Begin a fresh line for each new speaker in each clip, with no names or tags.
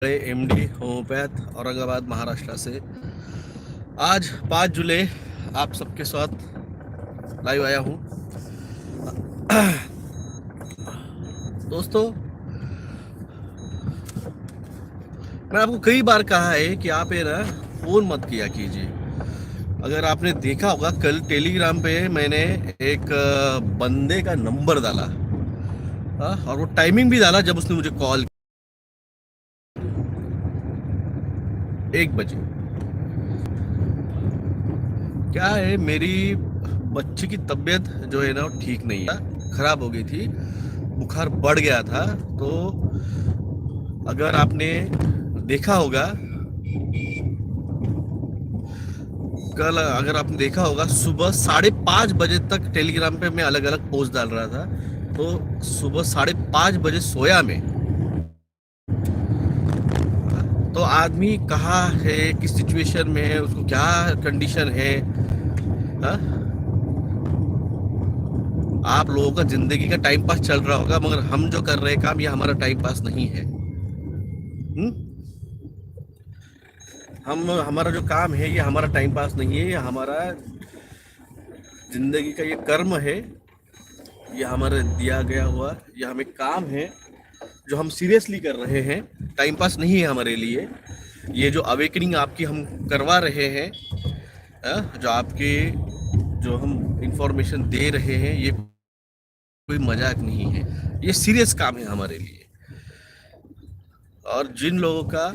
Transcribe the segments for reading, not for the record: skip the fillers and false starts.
MD homeopath Aurangabad Maharashtra से आज 5 जुलाई आप सबके साथ लाइव आया हूँ। दोस्तों, मैं आपको कई बार कहा है कि आप ये ना फ़ोन मत किया कीजिए। अगर आपने देखा होगा, कल टेलीग्राम पे मैंने एक बंदे का नंबर डाला, और वो टाइमिंग भी डाला जब उसने मुझे कॉल 1 बजे। क्या है, मेरी बच्ची की तबीयत जो है ना वो ठीक नहीं है, खराब हो गई थी, बुखार बढ़ गया था। तो अगर आपने देखा होगा, कल अगर आपने देखा होगा, सुबह 5:30 बजे तक टेलीग्राम पे मैं अलग अलग पोस्ट डाल रहा था। तो सुबह 5:30 बजे सोया में, तो आदमी कहाँ है, किस सिचुएशन में है, उसको क्या कंडीशन है। हा? आप लोगों का जिंदगी का टाइम पास चल रहा होगा, मगर हम जो कर रहे हैं काम, ये हमारा टाइम पास नहीं है। हम हमारा जो काम है, ये हमारा टाइम पास नहीं है, ये हमारा जिंदगी का ये कर्म है। ये हमारा दिया गया हुआ, ये हमें काम है जो हम सीरियसली कर रहे हैं। टाइम पास नहीं है हमारे लिए। ये जो अवेकनिंग आपकी हम करवा रहे हैं, जो आपके, जो हम इंफॉर्मेशन दे रहे हैं, ये कोई मजाक नहीं है, ये सीरियस काम है हमारे लिए। और जिन लोगों का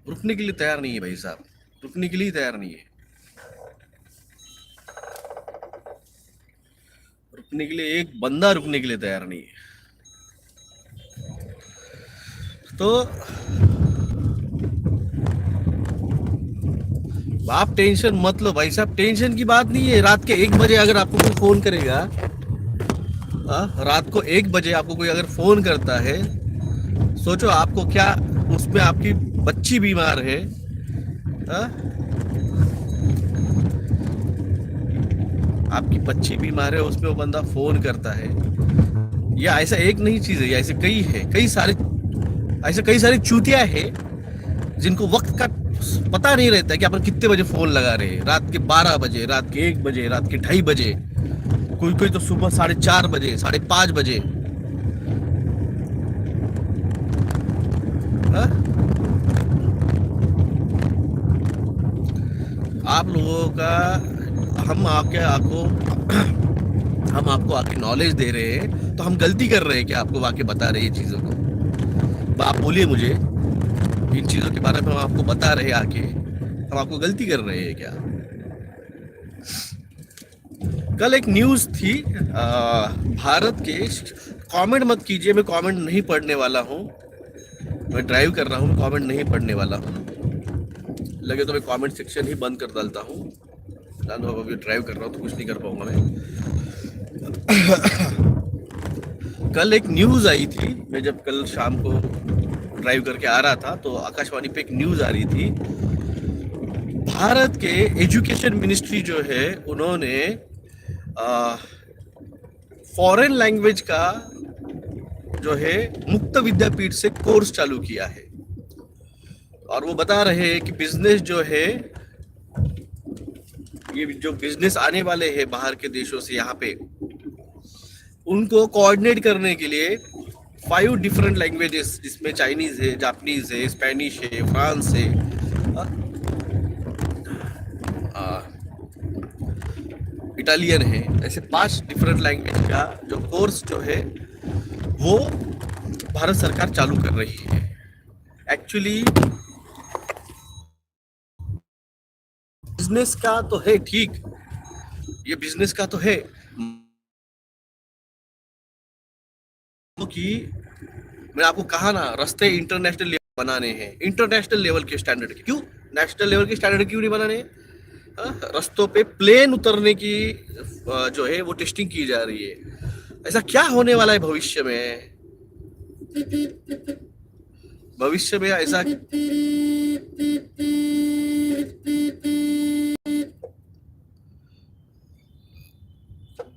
रुकने के लिए तैयार नहीं है, भाई साहब, रुकने के लिए तैयार नहीं है। रुकने के लिए एक बंदा रुकने के लिए तैयार नहीं है। तो आप टेंशन मत लो भाई साहब, टेंशन की बात नहीं है। रात के 1 बजे अगर आपको कोई फोन करेगा, रात को 1 बजे आपको कोई अगर फोन करता है, सोचो आपको क्या, उसमें आपकी बच्ची बीमार है, आ? आपकी बच्ची बीमार है, उसमें वो बंदा फोन करता है। ये ऐसा एक नहीं चीज है, ऐसे कई है, कई सारे, ऐसे कई सारे चूतिया है जिनको वक्त का पता नहीं रहता है कि अपन कितने बजे फोन लगा रहे हैं। रात के 12 बजे, रात के 1 बजे, रात के 2:30 बजे, कोई कोई तो सुबह 4:30 बजे, 5:30 बजे। आप लोगों का, हम आपके आपको हम आपको आके नॉलेज दे रहे हैं, तो हम गलती कर रहे हैं कि आपको आके बता रहे हैं चीजों को। आप बोलिए मुझे, इन चीजों के बारे में हम आपको बता रहे हैं आके, हम आपको गलती कर रहे हैं क्या? कल एक न्यूज थी, भारत के, कमेंट मत कीजिए, मैं कमेंट नहीं पढ़ने वाला हूँ। मैं ड्राइव कर रहा हूँ, कमेंट नहीं पढ़ने वाला हूँ। लगे तो मैं कमेंट सेक्शन ही बंद कर डालता हूँ। अभी ड्राइव कर रहा हूँ तो कुछ नहीं कर पाऊंगा मैं। कल एक न्यूज आई थी, मैं जब कल शाम को ड्राइव करके आ रहा था, तो आकाशवाणी पे एक न्यूज आ रही थी। भारत के एजुकेशन मिनिस्ट्री जो है, उन्होंने फॉरेन लैंग्वेज का जो है मुक्त विद्यापीठ से कोर्स चालू किया है। और वो बता रहे हैं कि बिजनेस जो है, ये जो बिजनेस आने वाले हैं बाहर के देशों से यहाँ पे, उनको कोऑर्डिनेट करने के लिए 5 डिफरेंट लैंग्वेजेस, जिसमें चाइनीज है, जापानीज है, स्पेनिश है, फ्रांस है, इटालियन है, ऐसे 5 डिफरेंट लैंग्वेज का जो कोर्स जो है, वो भारत सरकार चालू कर रही है। एक्चुअली बिजनेस का तो है, ठीक, ये बिजनेस का तो है कि मैंने आपको कहा ना, रास्ते इंटरनेशनल लेवल बनाने हैं। इंटरनेशनल लेवल के स्टैंडर्ड क्यों, नेशनल लेवल के स्टैंडर्ड क्यों नहीं बनाने? रास्तों पे प्लेन उतरने की जो है वो टेस्टिंग की जा रही है। ऐसा क्या होने वाला है भविष्य में? भविष्य में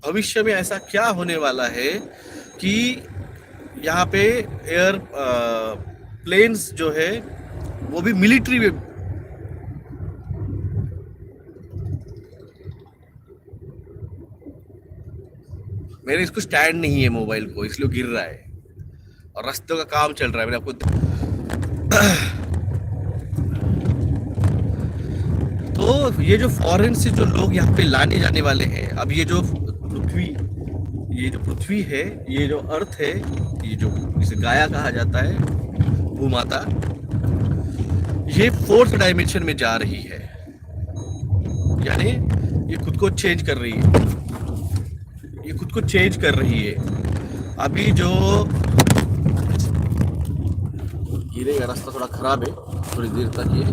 भविष्य में ऐसा क्या होने वाला है कि यहाँ पे एयर प्लेन्स जो है वो भी मिलिट्री में। मेरे इसको स्टैंड नहीं है मोबाइल को, इसलिए गिर रहा है और रास्तों का काम चल रहा है। मैंने आपको तो ये जो फॉरेन से जो लोग यहाँ पे लाने जाने वाले हैं, अब ये जो पृथ्वी है, ये जो अर्थ है, ये जो इसे गाया कहा जाता है, भूमाता, ये फोर्थ डायमेंशन में जा रही है, यानी ये खुद को चेंज कर रही है, ये खुद को चेंज कर रही है। अभी जो गिरेगा, रास्ता थोड़ा खराब है, थोड़ी देर तक ये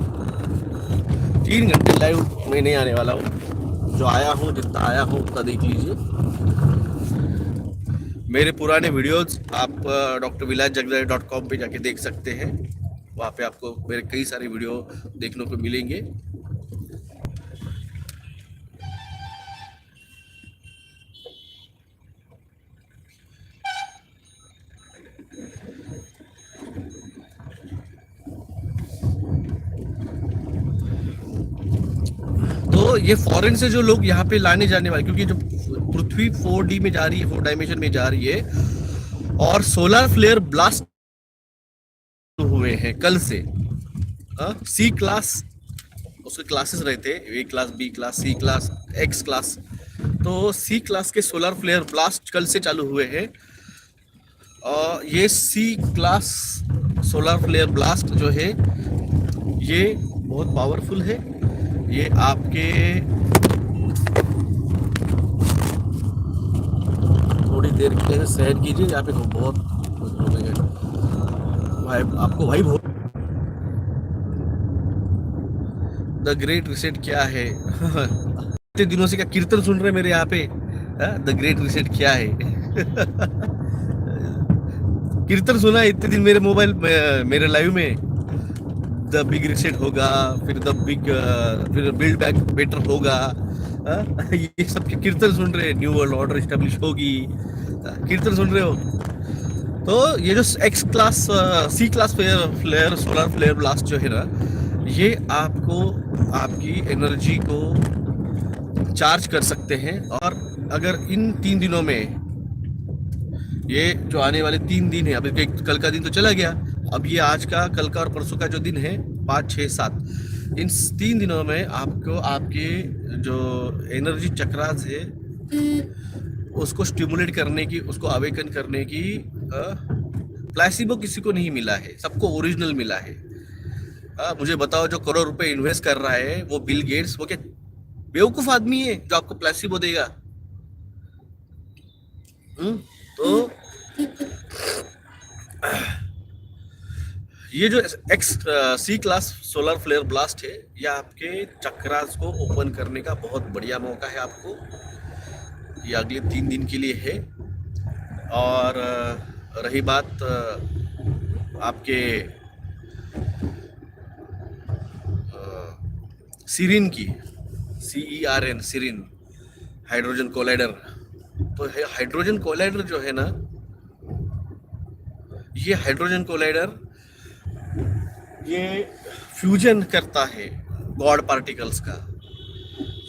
3 घंटे लाइव में नहीं आने वाला हूँ। जो आया हूँ, जितना आया हूँ उतना देख लीजिए। मेरे पुराने वीडियोस आप drvilasjagdale.com पे जाके देख सकते हैं। वहाँ पे आपको मेरे कई सारे वीडियो देखने को मिलेंगे। तो ये फॉरेन से जो लोग यहाँ पे लाने जाने वाले, क्योंकि जो पृथ्वी 4D में जा रही है, 4 डायमेंशन में जा रही है, और सोलर फ्लेयर ब्लास्ट हुए हैं कल से। सी क्लास, उसके क्लासेस रहते, ए class, B class, C class, x class. तो सी क्लास के सोलर फ्लेयर ब्लास्ट कल से चालू हुए हैं। और ये सी क्लास सोलर फ्लेयर ब्लास्ट जो है ये बहुत पावरफुल है। ये आपके थोड़ी देर के लिए सहन कीजिए, यहाँ पे बहुत भाई आपको भाई बहुत। द ग्रेट रिसेट क्या है? इतने दिनों से क्या कीर्तन सुन रहे मेरे यहाँ पे? द ग्रेट रिसेट क्या है? कीर्तन सुना है इतने दिन मेरे मोबाइल, मेरे लाइव में। द बिग रिसेट होगा, फिर फिर बिल्ड बैक बेटर होगा। ये सब कीर्तन सुन रहे हैं। न्यू वर्ल्ड ऑर्डर एस्टेब्लिश होगी, कीर्तन सुन रहे हो। तो ये जो X class, C class flare solar flare blast जो है ना, ये आपको आपकी एनर्जी को चार्ज कर सकते हैं। और अगर इन 3 दिनों में, ये जो आने वाले 3 दिन है, अभी कल का दिन तो चला गया, अब ये आज का, कल का और परसों का जो दिन है, 5, 6, 7, इन 3 दिनों में आपको आपके जो एनर्जी चक्रास है उसको स्टिमुलेट करने की, उसको अवेकन करने की, प्लेसिबो किसी को नहीं मिला है, सबको ओरिजिनल मिला है। मुझे बताओ, जो करोड़ रुपए इन्वेस्ट कर रहा है वो बिल गेट्स, वो क्या बेवकूफ आदमी है जो आपको प्लेसिबो देगा? तो ये जो सी क्लास सोलर फ्लेयर ब्लास्ट है, ये आपके चक्रास को ओपन करने का बहुत बढ़िया मौका है आपको। ये अगले 3 दिन के लिए है। और रही बात आपके सीरिन की, CERN, सीरिन हाइड्रोजन कोलाइडर। तो हाइड्रोजन कोलाइडर जो है ना, ये हाइड्रोजन कोलाइडर ये फ्यूजन करता है गॉड पार्टिकल्स का।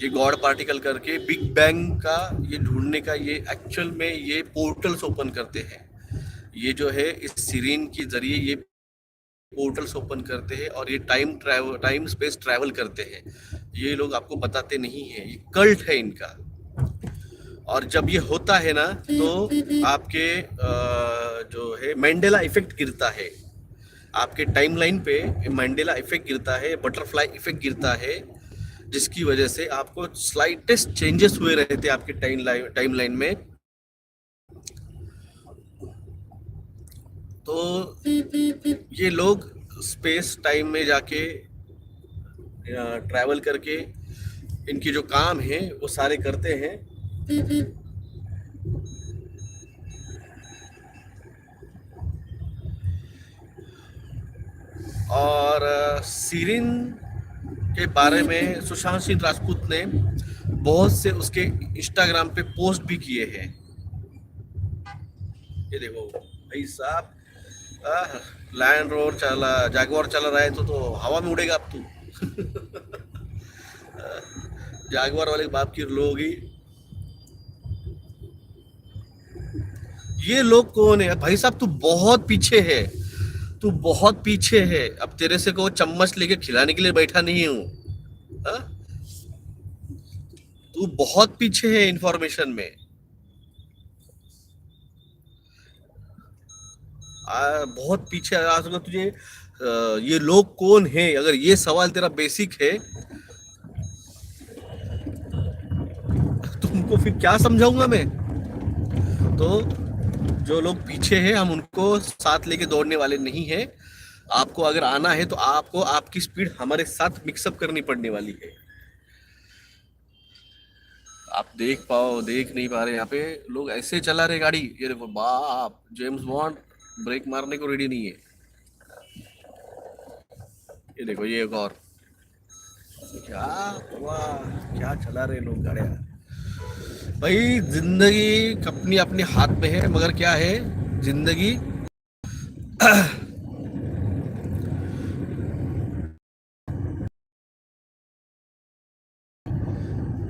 ये गॉड पार्टिकल करके बिग बैंग का ये ढूंढने का, ये एक्चुअल में ये पोर्टल्स ओपन करते हैं। ये जो है इस सीरीन के जरिए ये पोर्टल्स ओपन करते हैं और ये टाइम स्पेस ट्रैवल करते हैं। ये लोग आपको बताते नहीं है, ये कल्ट है इनका। और जब ये होता है ना, तो आपके जो है मैंडेला इफेक्ट गिरता है, आपके टाइमलाइन पे मैंडेला इफेक्ट गिरता है, बटरफ्लाई इफेक्ट गिरता है, जिसकी वजह से आपको स्लाइटेस्ट चेंजेस हुए रहते हैं आपके टाइमलाइन में। तो ये लोग स्पेस टाइम में जाके ट्रैवल करके इनकी जो काम है वो सारे करते हैं। और सीरिन के बारे में सुशांत सिंह राजपूत ने बहुत से उसके इंस्टाग्राम पे पोस्ट भी किए हैं। ये देखो भाई साहब, लैंड रोवर चला, जैगवार चला रहा है तो हवा में उड़ेगा अब तू। जैगवार वाले बाप की लोगी। ये लोग कौन है भाई साहब? तू बहुत पीछे है, तू बहुत पीछे है। अब तेरे से को चम्मच लेके खिलाने के लिए बैठा नहीं हूँ। हाँ? तू बहुत पीछे है इंफॉर्मेशन में। बहुत पीछे आ सकता तुझे। ये लोग कौन है, अगर ये सवाल तेरा बेसिक है, तुमको फिर क्या समझाऊंगा मैं? तो जो लोग पीछे हैं, हम उनको साथ लेके दौड़ने वाले नहीं है। आपको अगर आना है तो आपको आपकी स्पीड हमारे साथ मिक्सअप करनी पड़ने वाली है। आप देख नहीं पा रहे, यहाँ पे लोग ऐसे चला रहे गाड़ी। ये देखो बाप, जेम्स बॉन्ड ब्रेक मारने को रेडी नहीं है। ये देखो ये एक और, क्या हुआ, क्या चला रहे लोग गाड़ियाँ। भाई जिंदगी अपनी अपने हाथ में है, मगर क्या है जिंदगी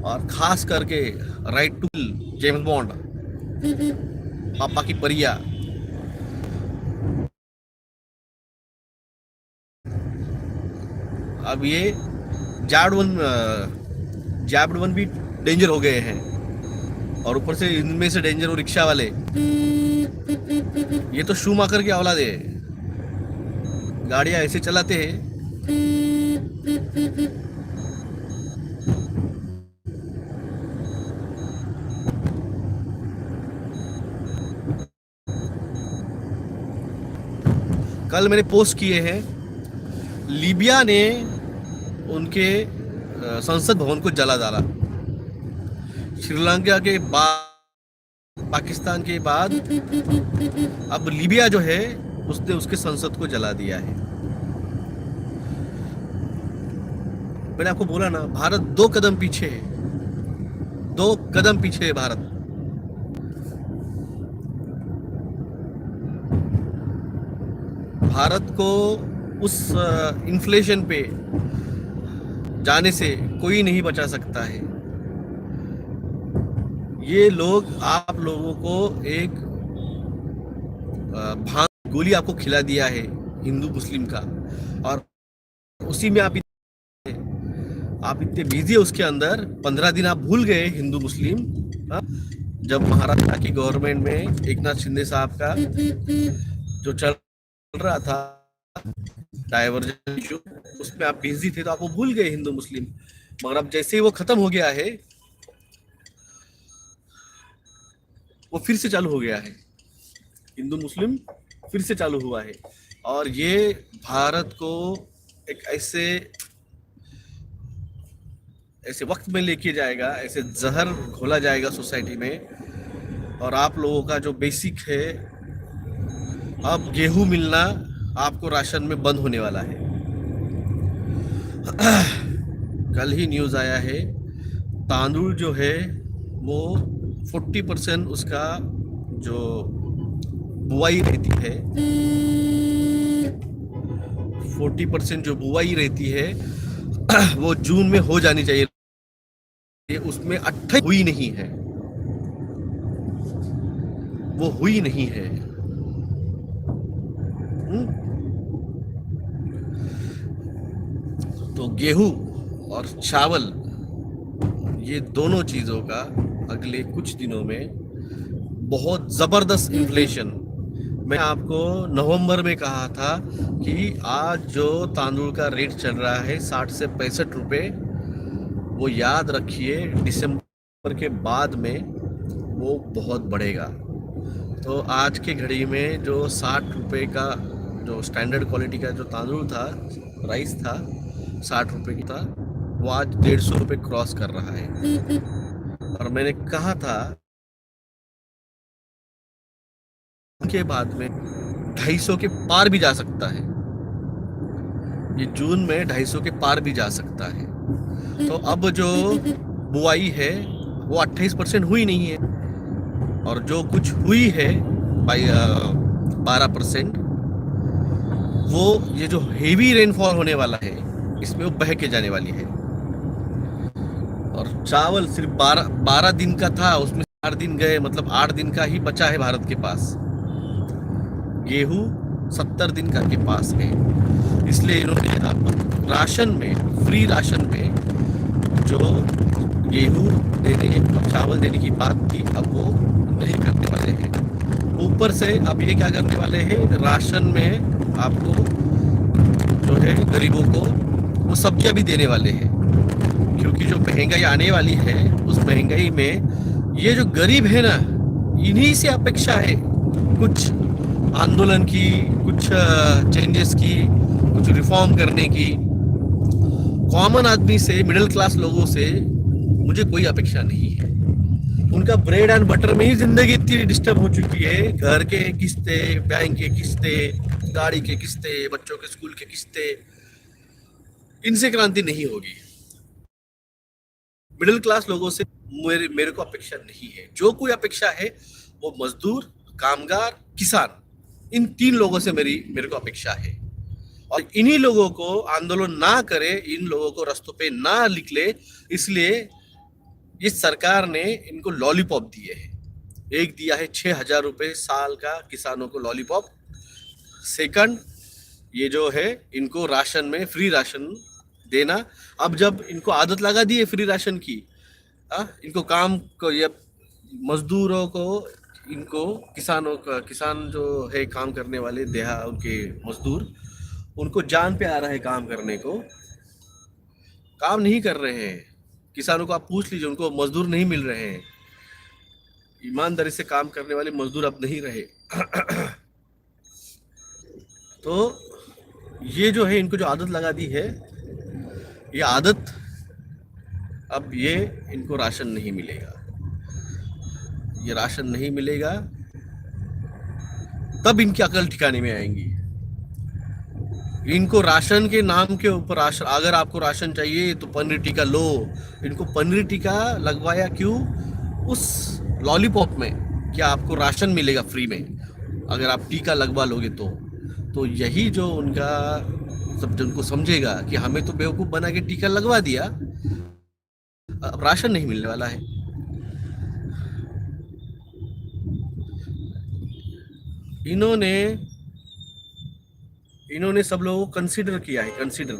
और खास करके राइट टू जेम्स बॉन्ड, पापा की परिया। अब ये जाडवन जाबडवन भी डेंजर हो गए हैं, और ऊपर से इनमें से डेंजर हो रिक्शा वाले। ये तो शूमाकर की औलाद है, गाड़ियां ऐसे चलाते हैं। कल मैंने पोस्ट किए हैं, लीबिया ने उनके संसद भवन को जला डाला। श्रीलंका के बाद, पाकिस्तान के बाद अब लीबिया जो है उसने उसके संसद को जला दिया है। मैंने आपको बोला ना, भारत 2 कदम पीछे है, 2 कदम पीछे है भारत। भारत को उस इन्फ्लेशन पे जाने से कोई नहीं बचा सकता है। ये लोग आप लोगों को एक भांग गोली आपको खिला दिया है हिंदू मुस्लिम का, और उसी में आप इतने बिजी है उसके अंदर। 15 दिन आप भूल गए हिंदू मुस्लिम। जब महाराष्ट्र की गवर्नमेंट में एकनाथ शिंदे साहब का जो चल रहा था डाइवर्जन इशू, उसमें आप बिजी थे तो आप वो भूल गए हिंदू मुस्लिम। मगर अब जैसे ही वो खत्म हो गया है, वो फिर से चालू हो गया है, हिंदू मुस्लिम फिर से चालू हुआ है। और ये भारत को एक ऐसे वक्त में लेके जाएगा, ऐसे जहर घोला जाएगा सोसाइटी में। और आप लोगों का जो बेसिक है, अब गेहूं मिलना आपको राशन में बंद होने वाला है। कल ही न्यूज़ आया है, तांदुल जो है वो 40% उसका जो बुआई रहती है, 40% जो बुआई रहती है वो जून में हो जानी चाहिए, उसमें 28 हुई नहीं है, वो हुई नहीं है। तो गेहूं और चावल, ये दोनों चीजों का अगले कुछ दिनों में बहुत जबरदस्त इन्फ्लेशन। मैं आपको नवंबर में कहा था कि आज जो तांदुल का रेट चल रहा है 60 से 65 रुपए, वो याद रखिए दिसंबर के बाद में वो बहुत बढ़ेगा। तो आज के घड़ी में जो 60 रुपए का जो स्टैंडर्ड क्वालिटी का जो तांदुल था, राइस था, 60 रुपए की था, वो आज 150 रुपए क्रॉस कर रहा है। और मैंने कहा था के बाद में 250 के पार भी जा सकता है, ये जून में 250 के पार भी जा सकता है। तो अब जो बुआई है वो 28% हुई नहीं है, और जो कुछ हुई है भाई 12%, वो ये जो हेवी रेनफॉल होने वाला है इसमें वो बह के जाने वाली है। और चावल सिर्फ 12 दिन का था, उसमें 4 दिन गए, मतलब 8 दिन का ही बचा है भारत के पास। गेहूं 70 दिन का के पास है, इसलिए इन्होंने अब राशन में, फ्री राशन में जो गेहूं देने और चावल देने की बात थी, अब वो नहीं करने वाले हैं। ऊपर से अब ये क्या करने वाले हैं, राशन में आपको जो है गरीबों को वो सब्जियां भी देने वाले हैं, क्योंकि जो महंगाई आने वाली है उस महंगाई में ये जो गरीब है ना, इन्हीं से अपेक्षा है कुछ आंदोलन की, कुछ चेंजेस की, कुछ रिफॉर्म करने की। कॉमन आदमी से, मिडिल क्लास लोगों से मुझे कोई अपेक्षा नहीं है। उनका ब्रेड एंड बटर में ही जिंदगी इतनी डिस्टर्ब हो चुकी है, घर के किस्ते, बैंक के किस्ते, गाड़ी के किस्ते, बच्चों के स्कूल के किस्ते, इनसे क्रांति नहीं होगी। मिडिल क्लास लोगों से मेरे मेरे को अपेक्षा नहीं है। जो कोई अपेक्षा है वो मजदूर, कामगार, किसान, इन 3 लोगों से मेरे को अपेक्षा है। और इन्हीं लोगों को आंदोलन ना करे, इन लोगों को रास्तों पे ना निकले, इसलिए इस सरकार ने इनको लॉलीपॉप दिए हैं। एक दिया है 6,000 रुपए साल का किसानों को लॉलीपॉप। सेकंड, ये जो है इनको राशन में फ्री राशन देना। अब जब इनको आदत लगा दी है फ्री राशन की, इनको काम को, ये मजदूरों को, इनको किसानों का, किसान जो है काम करने वाले देहा उनके मजदूर, उनको जान पे आ रहा है काम करने को, काम नहीं कर रहे हैं। किसानों को आप पूछ लीजिए, उनको मजदूर नहीं मिल रहे हैं। ईमानदारी से काम करने वाले मजदूर अब नहीं रहे। तो ये जो है इनको जो आदत लगा दी है, ये आदत, अब ये इनको राशन नहीं मिलेगा, ये राशन नहीं मिलेगा, तब इनकी अकल ठिकाने में आएंगी। इनको राशन के नाम के ऊपर, राशन, अगर आपको राशन चाहिए तो पनीर टिक्का लो। इनको पनीर टिक्का लगवाया क्यों? उस लॉलीपॉप में क्या आपको राशन मिलेगा फ्री में अगर आप टीका लगवा लोगे तो यही जो उनका सब उनको समझेगा कि हमें तो बेवकूफ़ बना के टीका लगवा दिया, अब राशन नहीं मिलने वाला है। इन्होंने सब लोगों को कंसीडर किया है, कंसीडर।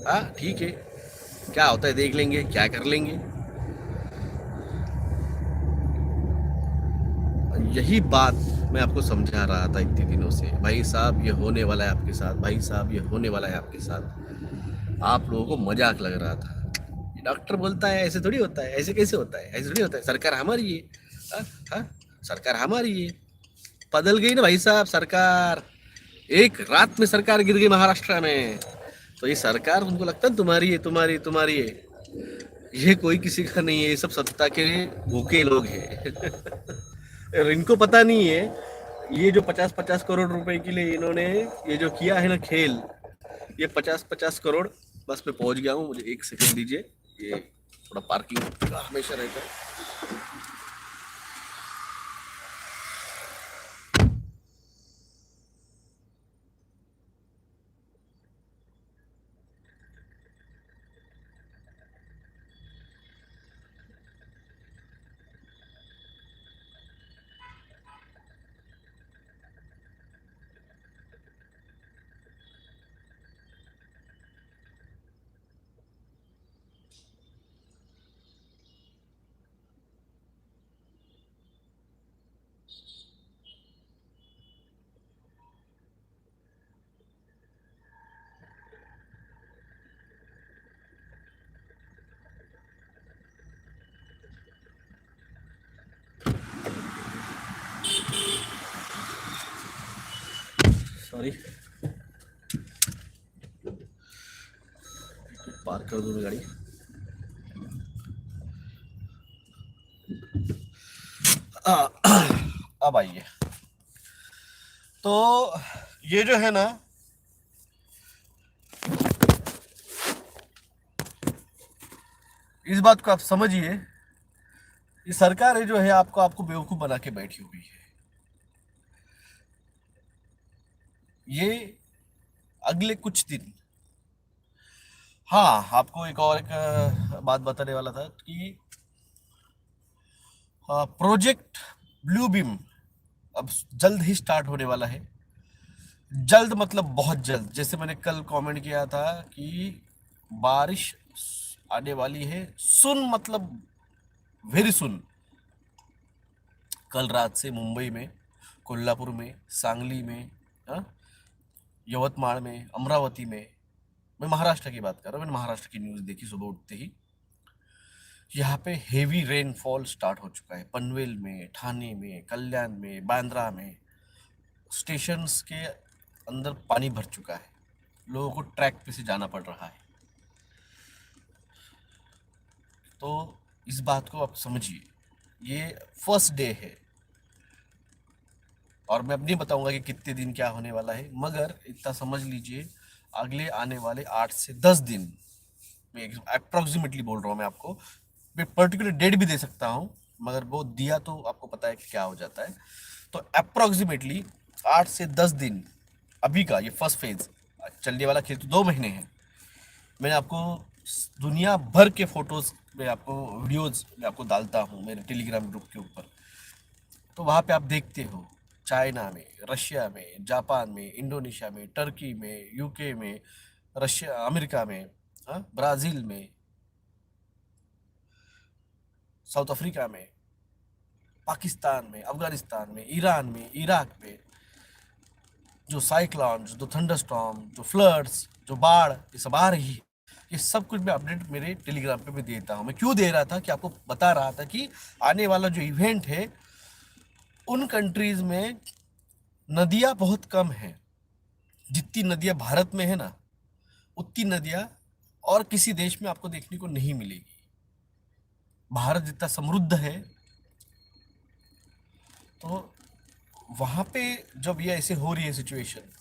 हाँ ठीक है, क्या होता है देख लेंगे, क्या कर लेंगे। यही बात मैं आपको समझा रहा था इतने दिनों से, भाई साहब ये होने वाला है आपके साथ, भाई साहब ये होने वाला है आपके साथ। आप लोगों को मजाक लग रहा था। डॉक्टर बोलता है ऐसे थोड़ी होता है, ऐसे कैसे होता है, ऐसे थोड़ी होता है, सरकार हमारी है। हाँ हाँ, सरकार हमारी है। बदल गई ना भाई साहब सरकार, एक रात में सरकार गिर गई महाराष्ट्र में। तो ये सरकार तुमको लगता है तुम्हारी है, तुम्हारी तुम्हारी है, ये कोई किसी का नहीं है, ये सब सत्ता के भूखे लोग हैं। और इनको पता नहीं है, ये जो 50-50 करोड़ रुपए के लिए इन्होंने ये जो किया है ना खेल, ये 50-50 करोड़, बस मैं पहुंच गया हूँ, मुझे 1 सेकंड दीजिए, ये थोड़ा पार्किंग का हमेशा रहता है। सॉरी, पार्क कर दूँ मैं गाड़ी। अब आइए, तो ये जो है ना, इस बात को आप समझिए, ये सरकार है जो है आपको आपको बेवकूफ बना के बैठी हुई है। ये अगले कुछ दिन, हाँ आपको एक बात बताने वाला था कि प्रोजेक्ट ब्लू बीम अब जल्द ही स्टार्ट होने वाला है। जल्द मतलब बहुत जल्द। जैसे मैंने कल कमेंट किया था कि बारिश आने वाली है, सुन मतलब वेरी सुन। कल रात से मुंबई में, कोल्हापुर में, सांगली में, हाँ, यवतमाड़ में, अमरावती में, मैं महाराष्ट्र की बात कर रहा हूँ, मैंने महाराष्ट्र की न्यूज़ देखी सुबह उठते ही। यहाँ पे हेवी रेनफॉल स्टार्ट हो चुका है, पनवेल में, ठाणे में, कल्याण में, बांद्रा में। स्टेशंस के अंदर पानी भर चुका है, लोगों को ट्रैक पे से जाना पड़ रहा है। तो इस बात को आप समझिए, ये फर्स्ट डे है और मैं अब नहीं बताऊंगा कि कितने दिन क्या होने वाला है, मगर इतना समझ लीजिए अगले आने वाले 8 से 10 दिन, मैं अप्रोक्सीमेटली बोल रहा हूँ मैं आपको, मैं पर्टिकुलर डेट भी दे सकता हूँ, मगर वो दिया तो आपको पता है कि क्या हो जाता है। तो अप्रोक्सीमेटली 8 से 10 दिन, अभी का ये फर्स्ट फेज चलने वाला, खेल तो 2 महीने हैं। मैंने आपको दुनिया भर के फोटोज में आपको वीडियोज में आपको डालता हूँ मेरे टेलीग्राम ग्रुप के ऊपर। तो वहाँ पे आप देखते हो चाइना में, रशिया में, जापान में, इंडोनेशिया में, टर्की में, यूके में, रशिया, अमेरिका में, हाँ, ब्राज़ील में, साउथ अफ्रीका में, पाकिस्तान में, अफगानिस्तान में, ईरान में, इराक में, जो साइक्लॉन्स, जो थंडरस्टॉर्म, जो फ्लड्स, जो बाढ़ ये सब आ रही है, ये सब कुछ मैं अपडेट मेरे टेलीग्राम पे भी देता हूँ। मैं क्यों दे रहा था कि आपको बता रहा था कि आने वाला जो इवेंट है उन कंट्रीज में नदियाँ बहुत कम है। जितनी नदियाँ भारत में है ना, उतनी नदियाँ और किसी देश में आपको देखने को नहीं मिलेगी। भारत जितना समृद्ध है, तो वहाँ पे जब ये ऐसे हो रही है सिचुएशन,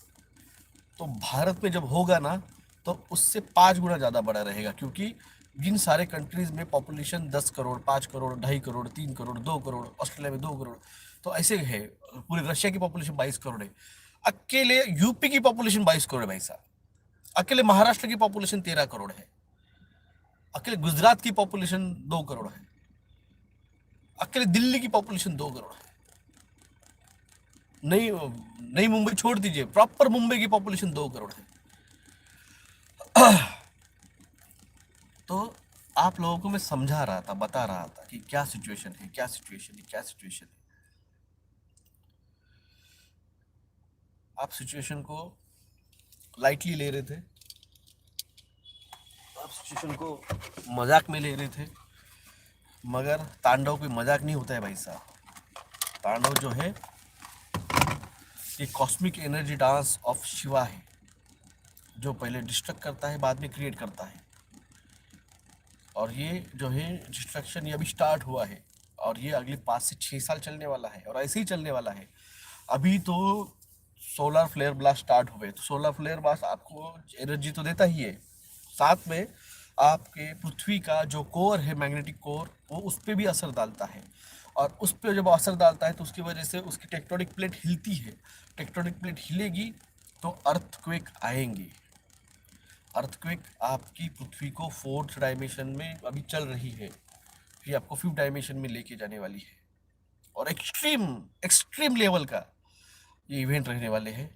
तो भारत में जब होगा ना, तो उससे 5 गुना ज़्यादा बड़ा रहेगा, क्योंकि जिन सारे कंट्रीज में पॉपुलेशन 10 करोड़, 5 करोड़, 2.5 करोड़, 3 करोड़, 2 करोड़, ऑस्ट्रेलिया में 2 करोड़, तो ऐसे है। पूरे रशिया की पॉपुलेशन 22 करोड़ है। अकेले यूपी की पॉपुलेशन 22 करोड़ है भाई साहब। अकेले महाराष्ट्र की पॉपुलेशन 13 करोड़ है। अकेले गुजरात की पॉपुलेशन 2 करोड़ है। अकेले दिल्ली की पॉपुलेशन 2 करोड़ है। नई नई मुंबई छोड़ दीजिए, प्रॉपर मुंबई की पॉपुलेशन 2 करोड़ है। तो आप लोगों को मैं समझा रहा था, बता रहा था कि क्या सिचुएशन है, क्या सिचुएशन है, क्या सिचुएशन है। आप सिचुएशन को लाइटली ले रहे थे, आप सिचुएशन को मजाक में ले रहे थे, मगर तांडव कोई मजाक नहीं होता है भाई साहब। तांडव जो है ये cosmic energy dance of Shiva है, जो पहले डिस्ट्रक्ट करता है, बाद में क्रिएट करता है। और ये जो है डिस्ट्रक्शन ये अभी स्टार्ट हुआ है, और ये अगले 5 से 6 साल चलने वाला है, और ऐसे ही चलने वाला है। अभी तो सोलर फ्लेयर ब्लास्ट स्टार्ट हुए, तो सोलर फ्लेयर ब्लास्ट आपको एनर्जी तो देता ही है, साथ में आपके पृथ्वी का जो कोर है, मैग्नेटिक कोर, वो उस पर भी असर डालता है। और उस पर जब असर डालता है तो उसकी वजह से उसकी टेक्टोनिक प्लेट हिलती है। टेक्टोनिक प्लेट हिलेगी तो अर्थक्वेक आएंगे। अर्थक्वेक आपकी पृथ्वी को 4th डायमेंशन में अभी चल रही है, फिर आपको 5th डायमेंशन में लेके जाने वाली है, और एक्सट्रीम एक्सट्रीम लेवल का ये इवेंट रहने वाले हैं।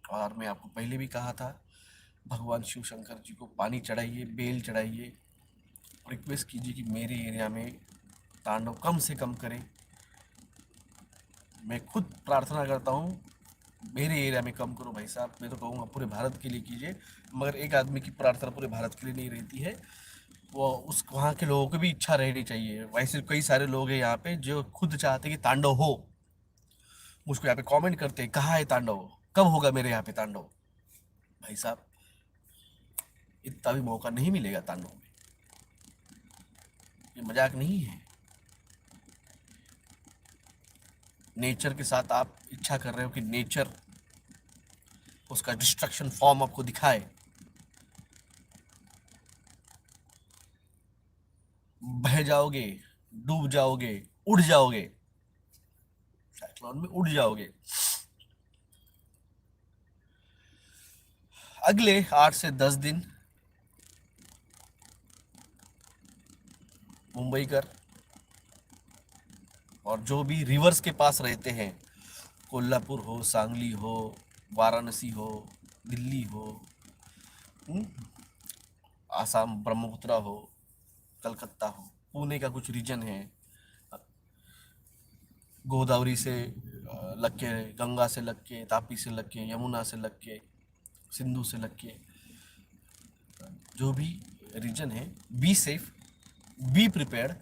और मैं आपको पहले भी कहा था, भगवान शिव शंकर जी को पानी चढ़ाइए, बेल चढ़ाइए, रिक्वेस्ट कीजिए कि मेरे एरिया में तांडव कम से कम करें। मैं खुद प्रार्थना करता हूँ मेरे एरिया में कम करो भाई साहब। मैं तो कहूँगा पूरे भारत के लिए कीजिए, मगर एक आदमी की प्रार्थना पूरे भारत के लिए नहीं रहती है, वो उस वहाँ के लोगों की भी इच्छा रहनी चाहिए। वैसे कई सारे लोग हैं यहाँ पे जो खुद चाहते हैं कि तांडव हो, मुझको यहाँ पे कमेंट करते हैं कहाँ है तांडव, कब होगा मेरे यहाँ पे तांडव। भाई साहब इतना भी मौका नहीं मिलेगा तांडव में, ये मजाक नहीं है। नेचर के साथ आप इच्छा कर रहे हो कि नेचर उसका डिस्ट्रक्शन फॉर्म आपको दिखाए। बह जाओगे, डूब जाओगे, उड़ जाओगे, साइक्लोन में उड़ जाओगे। अगले 8 से 10 दिन मुंबई कर और जो भी रिवर्स के पास रहते हैं, कोल्हापुर हो, सांगली हो, वाराणसी हो, दिल्ली हो, हम्म, आसाम ब्रह्मपुत्रा हो, कलकत्ता हो, पुणे का कुछ रीजन है, गोदावरी से लग के, गंगा से लग के, तापी से लग के, यमुना से लग के, सिंधु से लग के, जो भी रीजन है, बी सेफ, बी प्रिपेयर्ड।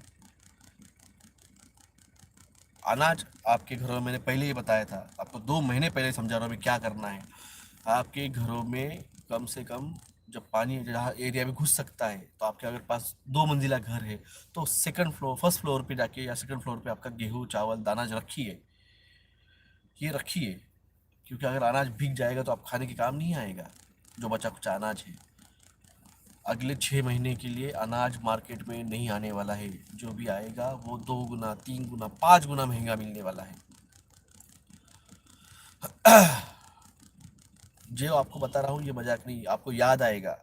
अनाज आपके घरों में, मैंने पहले ही बताया था आपको, 2 महीने पहले समझा रहा हूँ क्या करना है। आपके घरों में कम से कम, जब पानी जहाँ एरिया में घुस सकता है, तो आपके अगर पास 2 मंजिला घर है तो सेकंड फ्लोर, फर्स्ट फ्लोर पे जाके या सेकंड फ्लोर पे आपका गेहूं चावल दाना रखिए, ये रखिए। क्योंकि अगर अनाज भीग जाएगा तो आप खाने के काम नहीं आएगा, जो बचा कुचा अनाज है। अगले 6 महीने के लिए अनाज मार्केट में नहीं आने वाला है, जो भी आएगा वो 2 गुना, 3 गुना, 5 गुना महंगा मिलने वाला है। जो आपको बता रहा हूँ ये मजाक नहीं, आपको याद आएगा,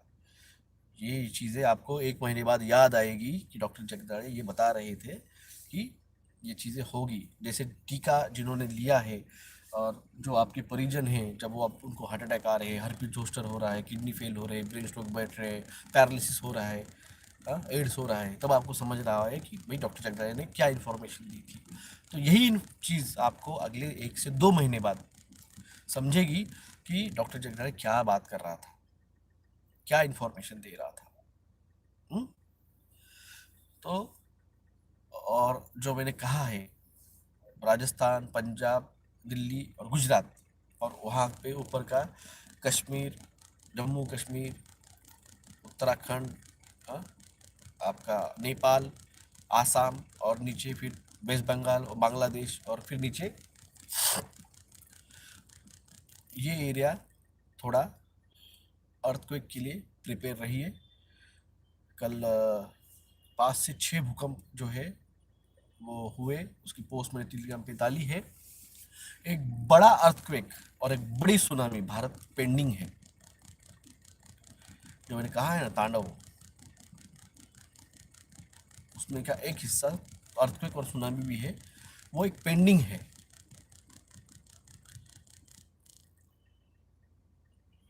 ये चीज़ें आपको 1 महीने बाद याद आएगी कि डॉक्टर जगदाड़े ये बता रहे थे कि ये चीज़ें होगी। जैसे टीका जिन्होंने लिया है और जो आपके परिजन हैं, जब वो आप उनको हार्ट अटैक आ रहे हैं, हार्ट जोस्टर हो रहा है, किडनी फेल हो रहे हैं, ब्रेन स्ट्रोक बैठ रहे हैं, पैरालिसिस हो रहा है, एड्स हो रहा है, तब आपको समझ रहा है कि भाई डॉक्टर जगदाड़े ने क्या इन्फॉर्मेशन दी थी। तो यही चीज़ आपको अगले 1 से 2 महीने बाद समझेगी कि डॉक्टर जगदाड़े क्या बात कर रहा था, क्या इन्फॉर्मेशन दे रहा था। हुँ? तो और जो मैंने कहा है, राजस्थान, पंजाब, दिल्ली और गुजरात, और वहाँ पे ऊपर का कश्मीर, जम्मू कश्मीर, उत्तराखंड, हाँ, आपका नेपाल, आसाम, और नीचे फिर वेस्ट बंगाल और बांग्लादेश, और फिर नीचे ये एरिया थोड़ा अर्थक्वेक के लिए प्रिपेयर रहिए। कल 5 से 6 भूकंप जो है वो हुए, उसकी पोस्ट मैंने टेलीग्राम पे डाली है। एक बड़ा अर्थक्वेक और एक बड़ी सुनामी भारत पेंडिंग है। जो मैंने कहा है ना तांडव, उसमें का एक हिस्सा अर्थक्वेक और सुनामी भी है, वो एक पेंडिंग है।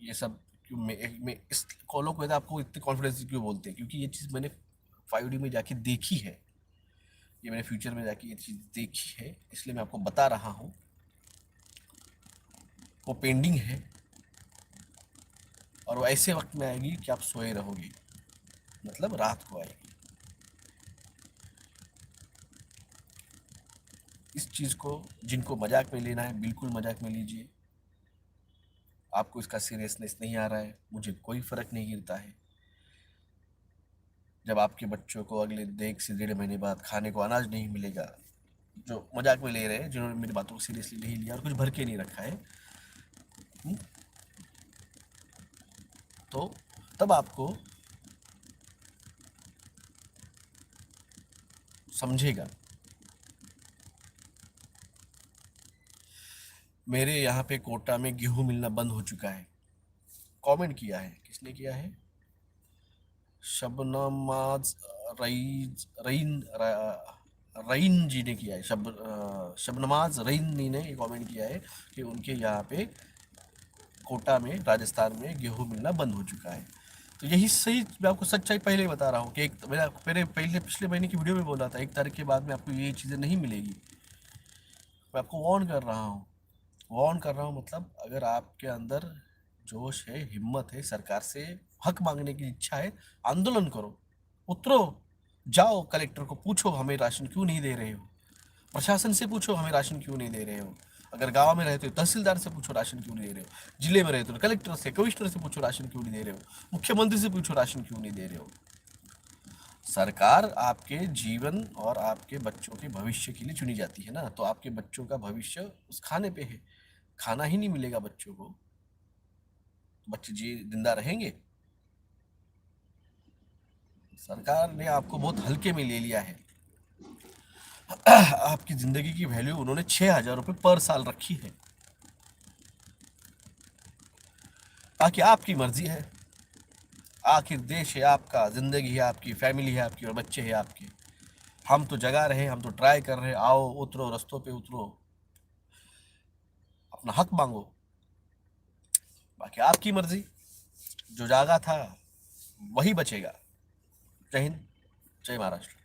ये सब क्यों मैं इस कॉलों को आपको इतने कॉन्फिडेंस क्यों बोलते हैं, क्योंकि ये चीज़ मैंने 5D में जाके देखी है, ये मैंने फ्यूचर में जाके ये चीज़ देखी है, इसलिए मैं आपको बता रहा हूँ। वो पेंडिंग है और वो ऐसे वक्त में आएगी कि आप सोए रहोगे, मतलब रात को आएगी। इस चीज़ को जिनको मजाक में लेना है बिल्कुल मजाक में लीजिए। आपको इसका सीरियसनेस नहीं आ रहा है, मुझे कोई फर्क नहीं गिरता है। जब आपके बच्चों को अगले 1 से 1.5 महीने बाद खाने को अनाज नहीं मिलेगा, जो मजाक में ले रहे हैं, जिन्होंने मेरी बातों को सीरियसली नहीं लिया और कुछ भर के नहीं रखा है, तो तब आपको समझेगा। मेरे यहाँ पे कोटा में गेहूं मिलना बंद हो चुका है। कमेंट किया है, किसने किया है? शबनमाज रईज रईन रईन जी ने किया है। शबनमाज रईन जी ने कमेंट किया है कि उनके यहाँ पे कोटा में, राजस्थान में गेहूं मिलना बंद हो चुका है। तो यही सही, मैं आपको सच्चाई पहले ही बता रहा हूँ कि मैंने आपको पहले पिछले महीने की वीडियो में बोला था 1 तारीख के बाद में आपको ये चीज़ें नहीं मिलेगी। मैं आपको वार्न कर रहा हूँ, वार्न कर रहा हूँ, मतलब अगर आपके अंदर जोश है, हिम्मत है, सरकार से हक मांगने की इच्छा है, आंदोलन करो, उतरो, जाओ कलेक्टर को पूछो हमें राशन क्यों नहीं दे रहे हो, प्रशासन से पूछो हमें राशन क्यों नहीं दे रहे हो, अगर गांव में रहते हो तहसीलदार से पूछो राशन क्यों नहीं दे रहे हो, जिले में रहते हो कलेक्टर से, कमिश्नर से पूछो राशन क्यों नहीं दे रहे हो, मुख्यमंत्री से पूछो राशन क्यों नहीं दे रहे हो। सरकार आपके जीवन और आपके बच्चों के भविष्य के लिए चुनी जाती है ना, तो आपके बच्चों का भविष्य उस खाने पे है। खाना ही नहीं मिलेगा बच्चों को, बच्चे जी जिंदा रहेंगे? सरकार ने आपको बहुत हल्के में ले लिया है। आपकी जिंदगी की वैल्यू उन्होंने 6,000 रुपये पर साल रखी है। बाकी आपकी मर्जी है। आखिर देश है आपका, जिंदगी है आपकी, फैमिली है आपकी और बच्चे हैं आपके। हम तो जगा रहे हैं, हम तो ट्राई कर रहे हैं। आओ, उतरो, रस्तों पे उतरो, अपना हक मांगो। बाकी आपकी मर्जी। जो जागा था वही बचेगा। जय हिंद, जय महाराष्ट्र।